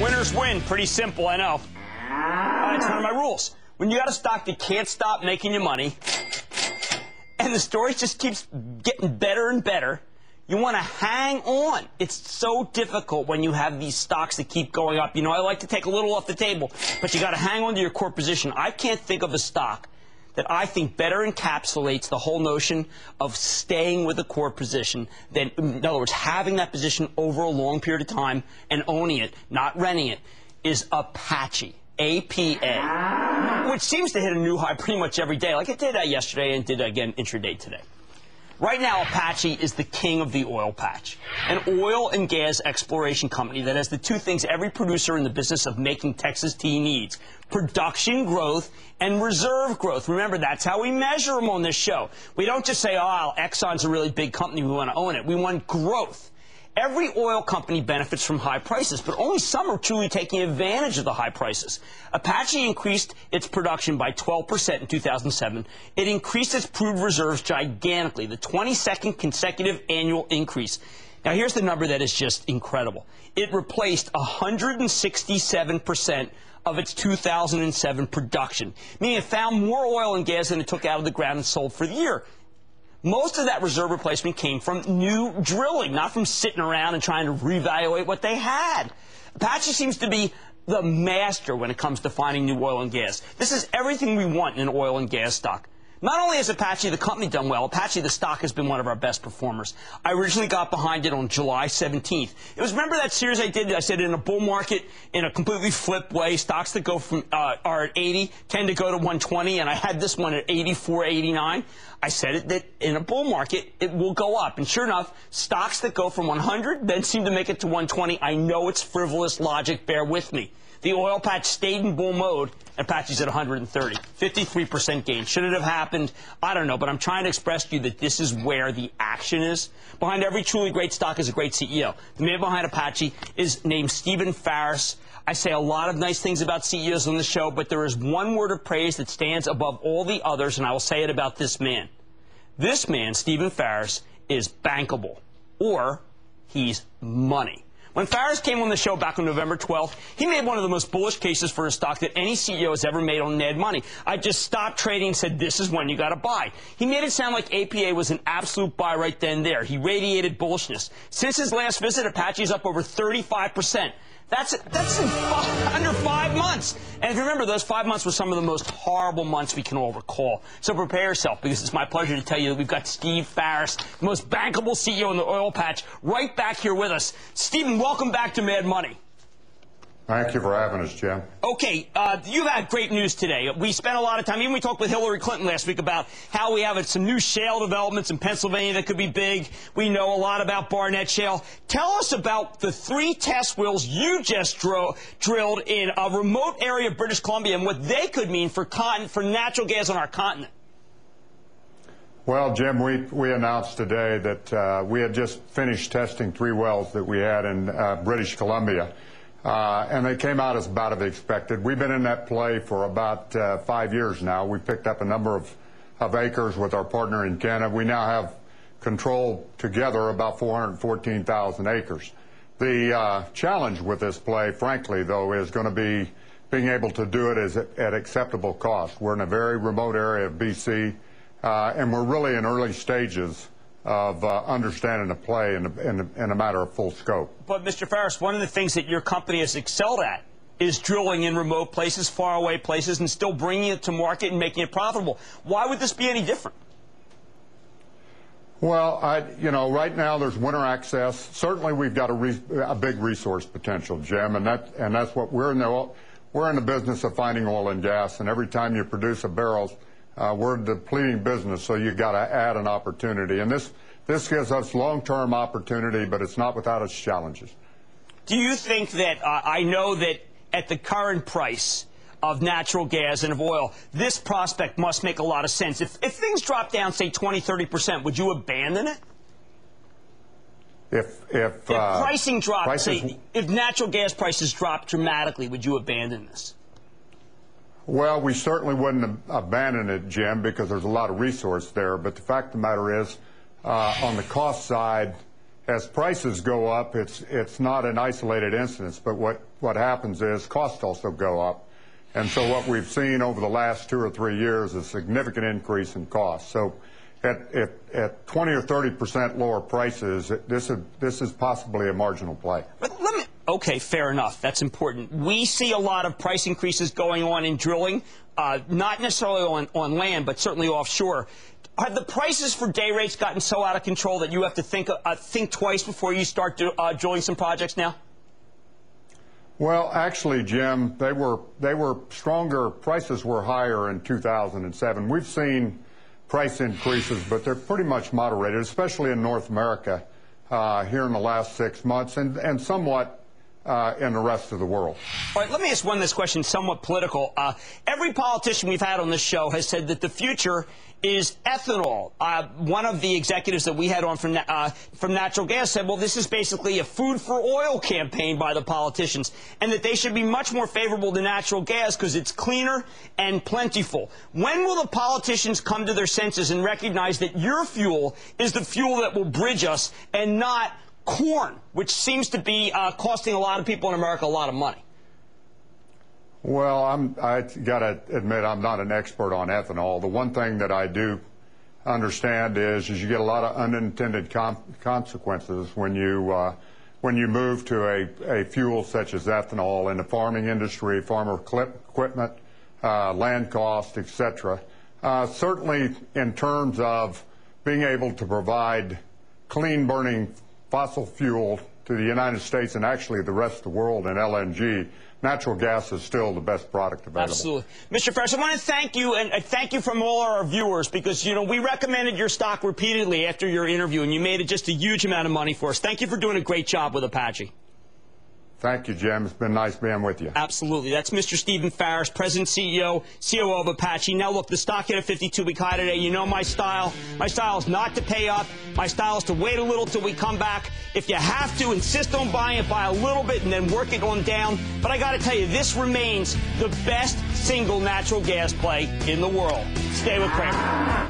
Winners win. Pretty simple, I know. It's one of my rules. When you got a stock that can't stop making you money, and the story just keeps getting better and better, you want to hang on. It's so difficult when you have these stocks that keep going up. You know, I like to take a little off the table, but you got to hang on to your core position. I can't think of a stock that I think better encapsulates the whole notion of staying with a core position than, in other words, having that position over a long period of time and owning it, not renting it, is Apache. APA, which seems to hit a new high pretty much every day. Like it did yesterday and did again intraday today. Right now, Apache is the king of the oil patch, an oil and gas exploration company that has the two things every producer in the business of making Texas tea needs: production growth and reserve growth. Remember, that's how we measure them on this show. We don't just say, oh, Exxon's a really big company, we want to own it. We want growth. Every oil company benefits from high prices, but only some are truly taking advantage of the high prices. Apache increased its production by 12% in 2007. It increased its proved reserves gigantically, the 22nd consecutive annual increase. Now, here's the number that is just incredible. It replaced 167% of its 2007 production, meaning it found more oil and gas than it took out of the ground and sold for the year. Most of that reserve replacement came from new drilling, not from sitting around and trying to reevaluate what they had. Apache seems to be the master when it comes to finding new oil and gas. This is everything we want in an oil and gas stock. Not only has Apache, the company, done well, Apache, the stock, has been one of our best performers. I originally got behind it on July 17th. It was, remember that series I did? I said in a bull market, in a completely flipped way, stocks that go from are at 80 tend to go to 120, and I had this one at 84, 89. I said it that in a bull market, it will go up. And sure enough, stocks that go from 100 then seem to make it to 120. I know it's frivolous logic. Bear with me. The oil patch stayed in bull mode. Apache's at 130. 53% gain. Should it have happened? I don't know, but I'm trying to express to you that this is where the action is. Behind every truly great stock is a great CEO. The man behind Apache is named Stephen Farris. I say a lot of nice things about CEOs on the show, but there is one word of praise that stands above all the others, and I will say it about this man. This man, Stephen Farris, is bankable, or he's money. When Farris came on the show back on November 12th, he made one of the most bullish cases for a stock that any CEO has ever made on Mad Money. I just stopped trading and said, this is when you got to buy. He made it sound like APA was an absolute buy right then and there. He radiated bullishness. Since his last visit, Apache is up over 35%. That's in under 5 months. And if you remember, those 5 months were some of the most horrible months we can all recall. So prepare yourself, because it's my pleasure to tell you that we've got Steve Farris, the most bankable CEO in the oil patch, right back here with us. Stephen, welcome back to Mad Money. Thank you for having us, Jim. Okay, you've had great news today. We spent a lot of time, even we talked with Hillary Clinton last week about how we have some new shale developments in Pennsylvania that could be big. We know a lot about Barnett Shale. Tell us about the 3 test wells you just drilled in a remote area of British Columbia and what they could mean for natural gas on our continent. Well, Jim, we announced today that we had just finished testing 3 wells that we had in British Columbia. And they came out as about as expected. We've been in that play for about 5 years now. We picked up a number of acres with our partner in Canada. We now have control together about 414,000 acres. The challenge with this play, frankly, though, is going to be being able to do it at acceptable cost. We're in a very remote area of BC, and we're really in early stages of understanding the play in a matter of full scope. But, Mr. Farris, one of the things that your company has excelled at is drilling in remote places, faraway places, and still bringing it to market and making it profitable. Why would this be any different? Well, right now there's winter access. Certainly we've got a big resource potential, Jim, and that's what we're in the business of finding oil and gas, and every time you produce a barrel, we're a depleting business, so you've got to add an opportunity. And this gives us long-term opportunity, but it's not without its challenges. Do you think that, I know that at the current price of natural gas and of oil, this prospect must make a lot of sense. If things drop down, say, 20, 30%, would you abandon it? If pricing dropped, say, if natural gas prices drop dramatically, would you abandon this? Well, we certainly wouldn't abandon it, Jim, because there's a lot of resource there. But the fact of the matter is, on the cost side as prices go up, it's not an isolated instance, but what happens is costs also go up. And so what we've seen over the last 2 or 3 years is a significant increase in costs. So at 20 or 30% lower prices, this is possibly a marginal play. But okay, fair enough. That's important. We see a lot of price increases going on in drilling, not necessarily on land, but certainly offshore. Have the prices for day rates gotten so out of control that you have to think twice before you start drilling some projects now? Well, actually, Jim, they were stronger. Prices were higher in 2007. We've seen price increases, but they're pretty much moderated, especially in North America here in the last 6 months, and somewhat in the rest of the world. All right, let me ask one last question, somewhat political. Every politician we've had on this show has said that the future is ethanol. One of the executives that we had on from natural gas said, well, this is basically a food for oil campaign by the politicians, and that they should be much more favorable to natural gas because it's cleaner and plentiful. When will the politicians come to their senses and recognize that your fuel is the fuel that will bridge us and not corn, which seems to be costing a lot of people in America a lot of money? Well, I got to admit I'm not an expert on ethanol. The one thing that I do understand is you get a lot of unintended consequences when you move to a fuel such as ethanol in the farming industry, farmer equipment, land cost, etc. Certainly in terms of being able to provide clean-burning fossil fuel to the United States and actually the rest of the world in LNG, natural gas is still the best product available. Absolutely. Mr. Ferris, I want to thank you, and thank you from all our viewers, because, you know, we recommended your stock repeatedly after your interview, and you made it just a huge amount of money for us. Thank you for doing a great job with Apache. Thank you, Jim. It's been nice being with you. Absolutely. That's Mr. Stephen Ferris, President, CEO, COO of Apache. Now, look, the stock hit a 52-week high today. You know my style. My style is not to pay up. My style is to wait a little till we come back. If you have to, insist on buying it, buy a little bit and then work it on down. But I got to tell you, this remains the best single natural gas play in the world. Stay with Cramer.